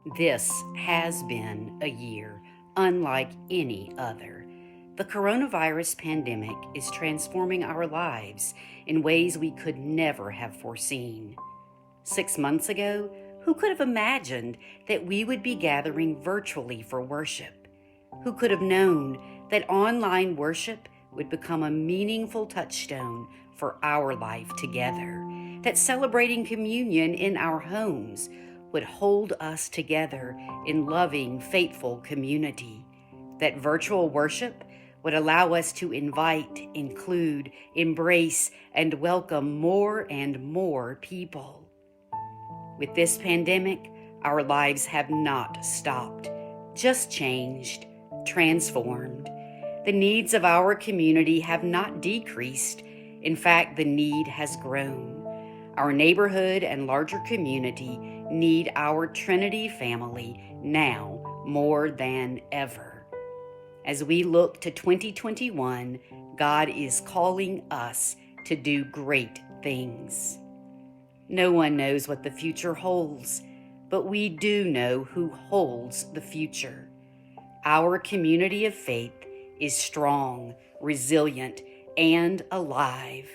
This has been a year unlike any other. The coronavirus pandemic is transforming our lives in ways we could never have foreseen. 6 months ago, who could have imagined that we would be gathering virtually for worship? Who could have known that online worship would become a meaningful touchstone for our life together? That celebrating communion in our homes would hold us together in loving, faithful community? That virtual worship would allow us to invite, include, embrace, and welcome more and more people? With this pandemic, our lives have not stopped, just changed, transformed. The needs of our community have not decreased. In fact, the need has grown. Our neighborhood and larger community need our Trinity family now more than ever. As we look to 2021, God is calling us to do great things. No one knows what the future holds, but we do know who holds the future. Our community of faith is strong, resilient, and alive.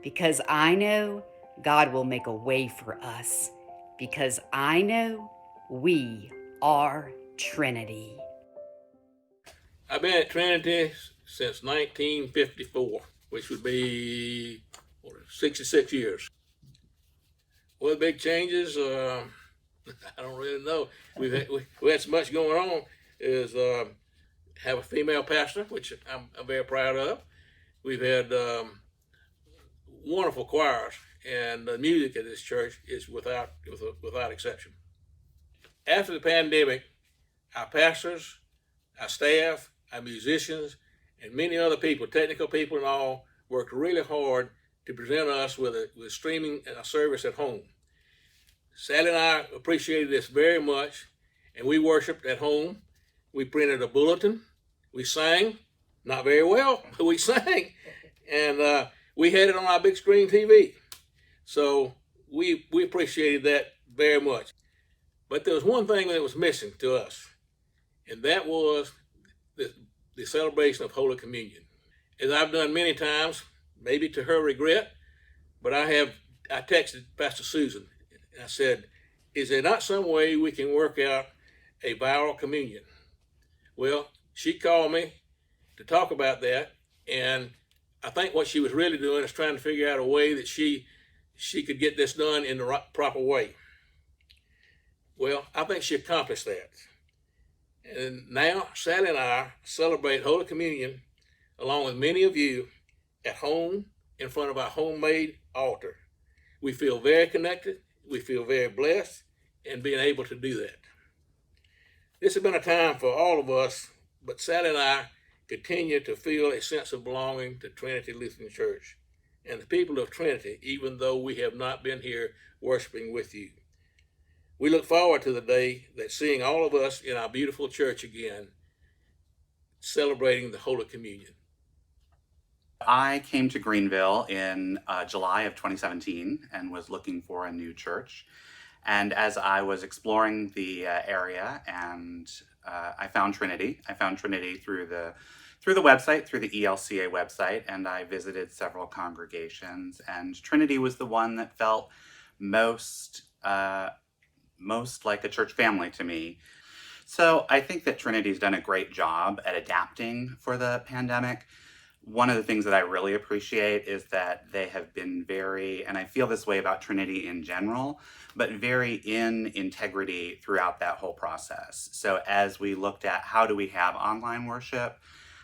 Because I know God will make a way for us. Because I know we are Trinity. I've been at Trinity since 1954, which would be 66 years. Well, the big changes, I don't really know. We had so much going on. Is have a female pastor, which I'm very proud of. We've had wonderful choirs, and the music at this church is without exception. After the pandemic, our pastors, our staff, our musicians, and many other people, technical people and all, worked really hard to present us with streaming a service at home. Sally and I appreciated this very much, and we worshiped at home. We printed a bulletin. We sang, not very well, but we sang, and we had it on our big screen TV. So we appreciated that very much. But there was one thing that was missing to us, and that was the celebration of Holy Communion. As I've done many times, maybe to her regret, but I texted Pastor Susan and I said, is there not some way we can work out a viral communion? Well, she called me to talk about that, and I think what she was really doing is trying to figure out a way that she could get this done in the proper way. Well, I think she accomplished that. And now Sally and I celebrate Holy Communion along with many of you at home in front of our homemade altar. We feel very connected. We feel very blessed in being able to do that. This has been a time for all of us, but Sally and I continue to feel a sense of belonging to Trinity Lutheran Church and the people of Trinity, even though we have not been here worshiping with you. We look forward to the day that seeing all of us in our beautiful church again, celebrating the Holy Communion. I came to Greenville in July of 2017 and was looking for a new church. And as I was exploring the area, and I found Trinity. I found Trinity through the website, through the ELCA website, and I visited several congregations. And Trinity was the one that felt most like a church family to me. So I think that Trinity's done a great job at adapting for the pandemic. One of the things that I really appreciate is that they have been very, and I feel this way about Trinity in general, but very in integrity throughout that whole process. So as we looked at how do we have online worship,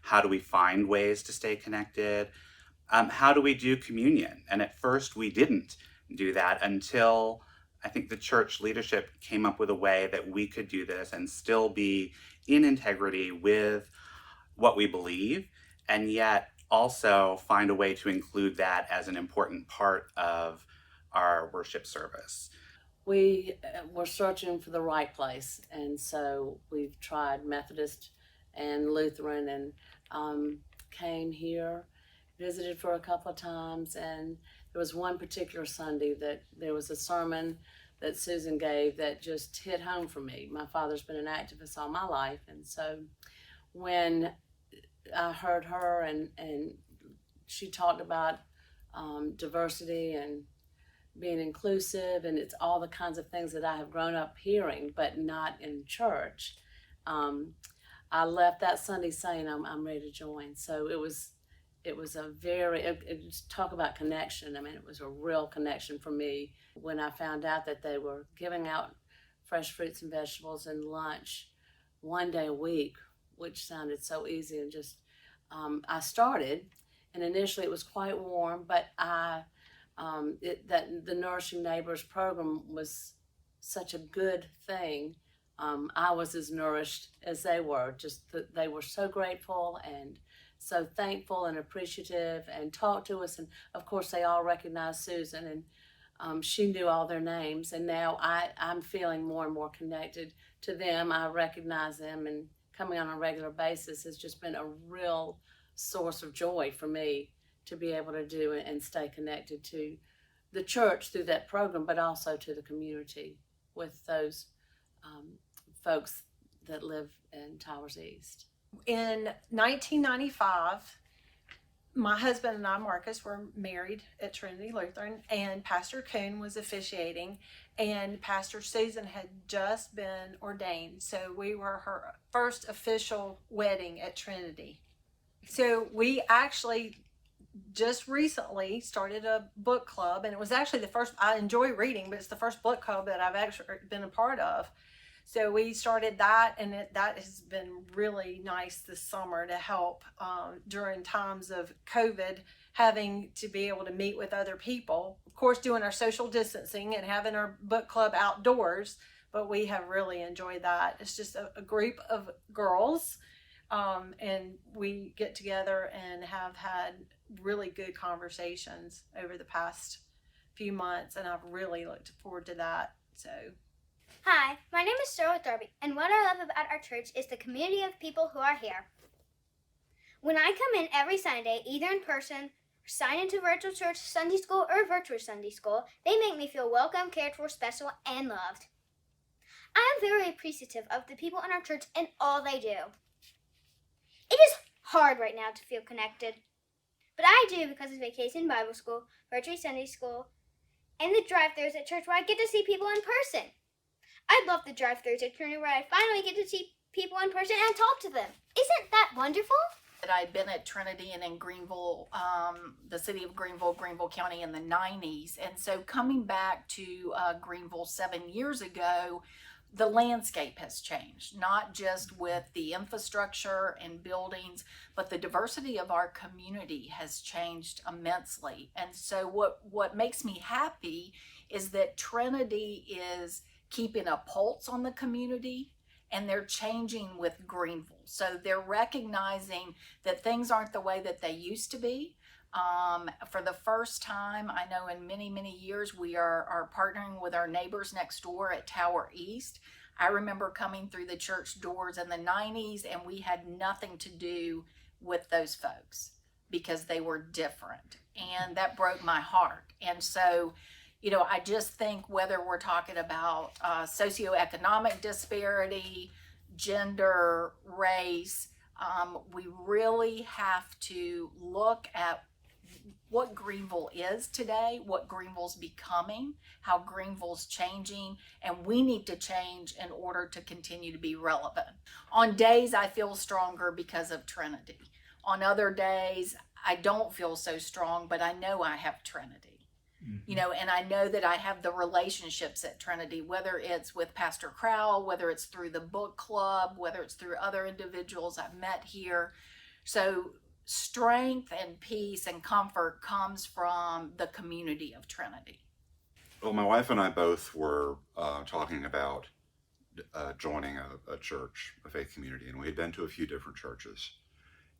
how do we find ways to stay connected, how do we do communion? And at first we didn't do that until I think the church leadership came up with a way that we could do this and still be in integrity with what we believe, and yet also find a way to include that as an important part of our worship service. We were searching for the right place, and so we've tried Methodist and Lutheran, and came here, visited for a couple of times, and there was one particular Sunday that there was a sermon that Susan gave that just hit home for me. My father's been an activist all my life, and so when I heard her and she talked about diversity and being inclusive, and it's all the kinds of things that I have grown up hearing, but not in church. I left that Sunday saying I'm ready to join. So it was a very, talk about connection. I mean, it was a real connection for me when I found out that they were giving out fresh fruits and vegetables and lunch one day a week, which sounded so easy. And just, I started, and initially it was quite warm, but that the Nourishing Neighbors program was such a good thing. I was as nourished as they were. Just that they were so grateful and so thankful and appreciative, and talked to us. And of course, they all recognized Susan, and she knew all their names. And now I'm feeling more and more connected to them. I recognize them, and coming on a regular basis has just been a real source of joy for me to be able to do and stay connected to the church through that program, but also to the community with those folks that live in Towers East. In 1995, my husband and I, Marcus, were married at Trinity Lutheran, and Pastor Kuhn was officiating, and Pastor Susan had just been ordained. So we were her first official wedding at Trinity. So we actually just recently started a book club, and it was actually the first. I enjoy reading, but it's the first book club that I've actually been a part of. So we started that, and that has been really nice this summer to help during times of COVID, having to be able to meet with other people. Of course, doing our social distancing and having our book club outdoors, but we have really enjoyed that. It's just a group of girls, and we get together and have had really good conversations over the past few months, and I've really looked forward to that. So. Hi, my name is Sarah Darby, and what I love about our church is the community of people who are here. When I come in every Sunday, either in person, or sign into virtual church, Sunday school, or virtual Sunday school, they make me feel welcome, cared for, special, and loved. I am very appreciative of the people in our church and all they do. It is hard right now to feel connected, but I do because of Vacation Bible School, virtual Sunday school, and the drive-thrus at church where I get to see people in person. I love the drive-thrus at Trinity where I finally get to see people in person and talk to them. Isn't that wonderful? I'd been at Trinity and in Greenville, the city of Greenville, Greenville County in the 90s. And so coming back to Greenville 7 years ago, the landscape has changed, not just with the infrastructure and buildings, but the diversity of our community has changed immensely. And so what makes me happy is that Trinity is keeping a pulse on the community, and they're changing with Greenville. So they're recognizing that things aren't the way that they used to be. For the first time, I know in many, many years, we are partnering with our neighbors next door at Tower East. I remember coming through the church doors in the 90s, and we had nothing to do with those folks because they were different. And that broke my heart. And so, you know, I just think whether we're talking about socioeconomic disparity, gender, race, we really have to look at what Greenville is today, what Greenville's becoming, how Greenville's changing, and we need to change in order to continue to be relevant. On days I feel stronger because of Trinity. On other days, I don't feel so strong, but I know I have Trinity. You know, and I know that I have the relationships at Trinity, whether it's with Pastor Crowell, whether it's through the book club, whether it's through other individuals I've met here. So strength and peace and comfort comes from the community of Trinity. Well, my wife and I both were talking about joining a church, a faith community, and we had been to a few different churches.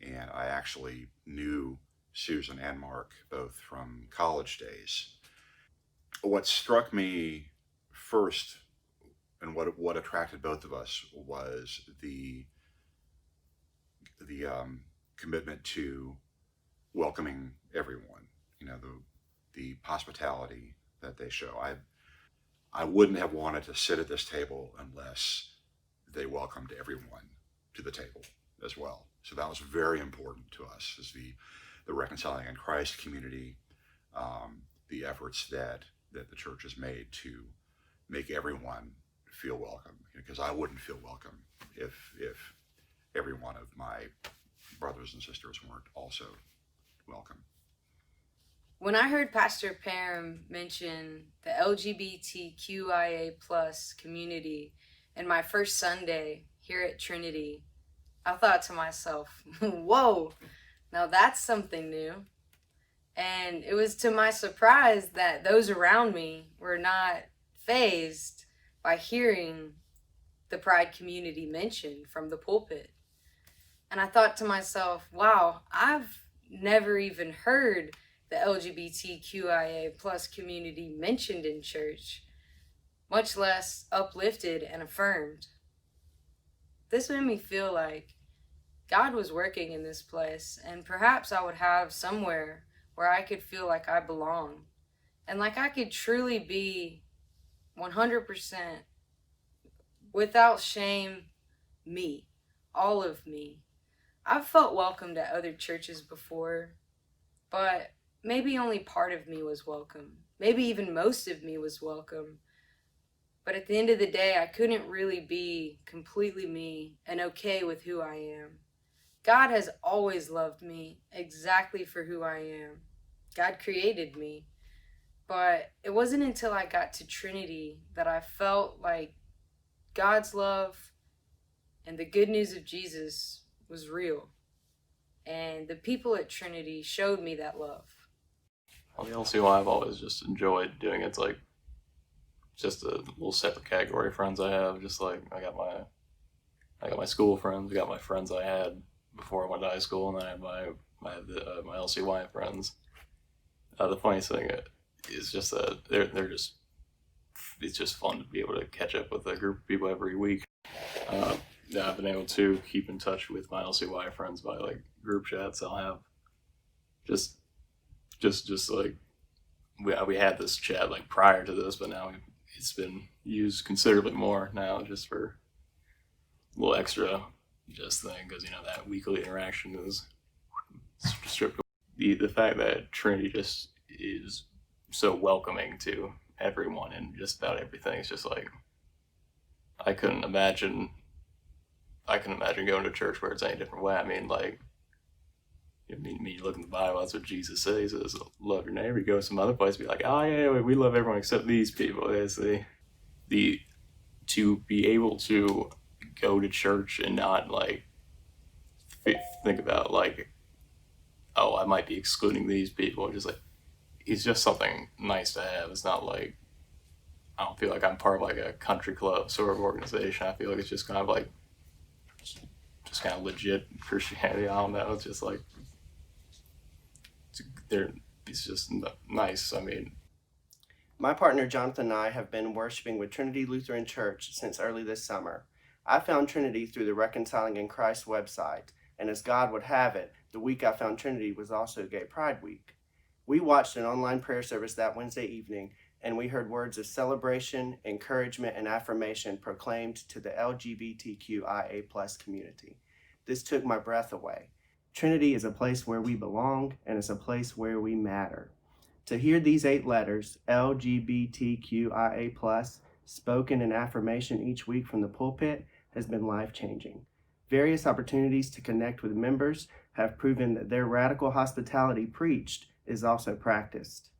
And I actually knew Susan and Mark both from college days. What struck me first and what attracted both of us was the commitment to welcoming everyone, you know, the hospitality that they show. I wouldn't have wanted to sit at this table unless they welcomed everyone to the table as well. So that was very important to us, is the Reconciling in Christ community, the efforts that the church has made to make everyone feel welcome, because I wouldn't feel welcome if every one of my brothers and sisters weren't also welcome. When I heard Pastor Parham mention the LGBTQIA plus community in my first Sunday here at Trinity, I thought to myself, whoa, now that's something new. And it was to my surprise that those around me were not fazed by hearing the Pride community mentioned from the pulpit. And I thought to myself, wow, I've never even heard the LGBTQIA plus community mentioned in church, much less uplifted and affirmed. This made me feel like God was working in this place, and perhaps I would have somewhere where I could feel like I belong, and like I could truly be 100% without shame me, all of me. I've felt welcomed at other churches before, but maybe only part of me was welcome. Maybe even most of me was welcome. But at the end of the day, I couldn't really be completely me and okay with who I am. God has always loved me exactly for who I am. God created me. But it wasn't until I got to Trinity that I felt like God's love and the good news of Jesus was real. And the people at Trinity showed me that love. Well, the LCY I've always just enjoyed doing. It's like just a little separate category of friends I have. Just like I got my school friends, I got my friends I had before I went to high school, and then I have my LCY friends. The funniest thing is just that it's just fun to be able to catch up with a group of people every week. Yeah, I've been able to keep in touch with my LCY friends by like group chats. I'll have just like we had this chat like prior to this, but now it's been used considerably more now, just for a little extra just thing, because that weekly interaction is stripped. The fact that Trinity just is so welcoming to everyone and just about everything, it's just like I couldn't imagine going to church where it's any different way. I mean, like, you look in the Bible, that's what Jesus says. He says, love your neighbor. You go to some other place, be like, oh yeah, we love everyone except these people. It's to be able to go to church and not like think about like, oh, I might be excluding these people. Just like, it's just something nice to have. It's not like, I don't feel like I'm part of like a country club sort of organization. I feel like it's just kind of like, just kind of legit Christianity. I don't know. It's just like, it's just nice. I mean, my partner Jonathan and I have been worshiping with Trinity Lutheran Church since early this summer. I found Trinity through the Reconciling in Christ website, and as God would have it, the week I found Trinity was also Gay Pride Week. We watched an online prayer service that Wednesday evening, and we heard words of celebration, encouragement, and affirmation proclaimed to the LGBTQIA+ community. This took my breath away. Trinity is a place where we belong, and it's a place where we matter. To hear these 8 letters, LGBTQIA+, spoken in affirmation each week from the pulpit has been life-changing. Various opportunities to connect with members have proven that their radical hospitality preached is also practiced.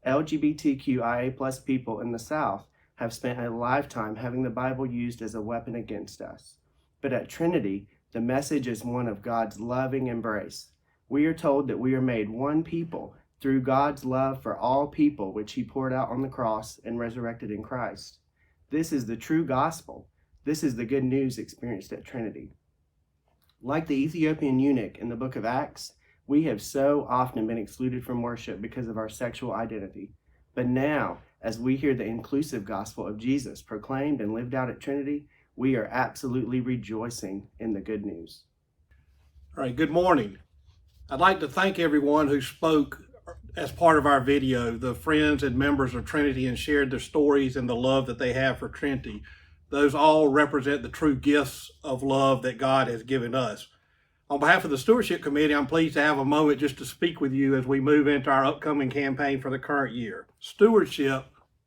LGBTQIA+ people in the South have spent a lifetime having the Bible used as a weapon against us. But at Trinity, the message is one of God's loving embrace. We are told that we are made one people through God's love for all people, which he poured out on the cross and resurrected in Christ. This is the true gospel. This is the good news experienced at Trinity. Like the Ethiopian eunuch in the book of Acts, we have so often been excluded from worship because of our sexual identity. But now, as we hear the inclusive gospel of Jesus proclaimed and lived out at Trinity, we are absolutely rejoicing in the good news. All right, good morning. I'd like to thank everyone who spoke as part of our video, the friends and members of Trinity and shared their stories and the love that they have for Trinity. Those all represent the true gifts of love that God has given us. On behalf of the Stewardship Committee, I'm pleased to have a moment just to speak with you as we move into our upcoming campaign for the current year. Stewardship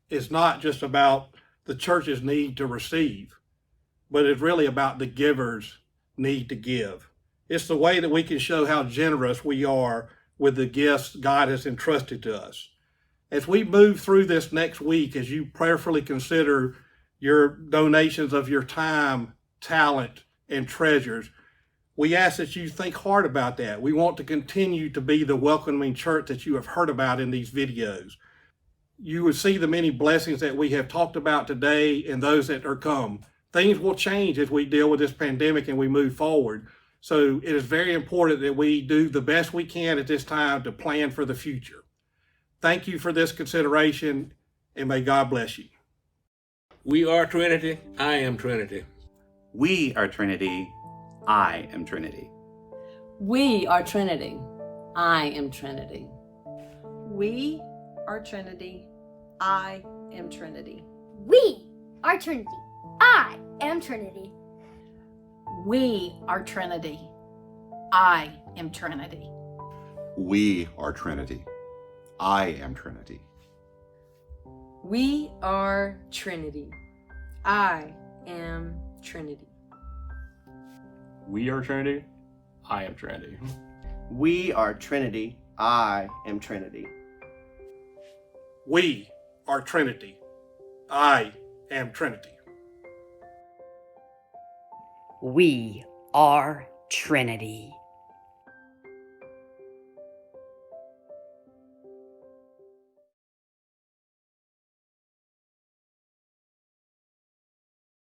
is not just about the church's need to receive, but it's really about the giver's need to give. It's the way that we can show how generous we are with the gifts God has entrusted to us. As we move through this next week, as you prayerfully consider your donations of your time, talent, and treasures, we ask that you think hard about that. We want to continue to be the welcoming church that you have heard about in these videos. You will see the many blessings that we have talked about today and those that are come. Things will change as we deal with this pandemic and we move forward. So it is very important that we do the best we can at this time to plan for the future. Thank you for this consideration, and may God bless you. We are Trinity. I am Trinity. We are Trinity. I am Trinity. We are Trinity. I am Trinity. We are Trinity. I am Trinity. We are Trinity. I am Trinity. We are Trinity. I am Trinity. We are Trinity. I am Trinity. We are Trinity. I am Trinity. We are Trinity. I am Trinity. We are Trinity. I am Trinity. We are Trinity. I am Trinity. We are Trinity.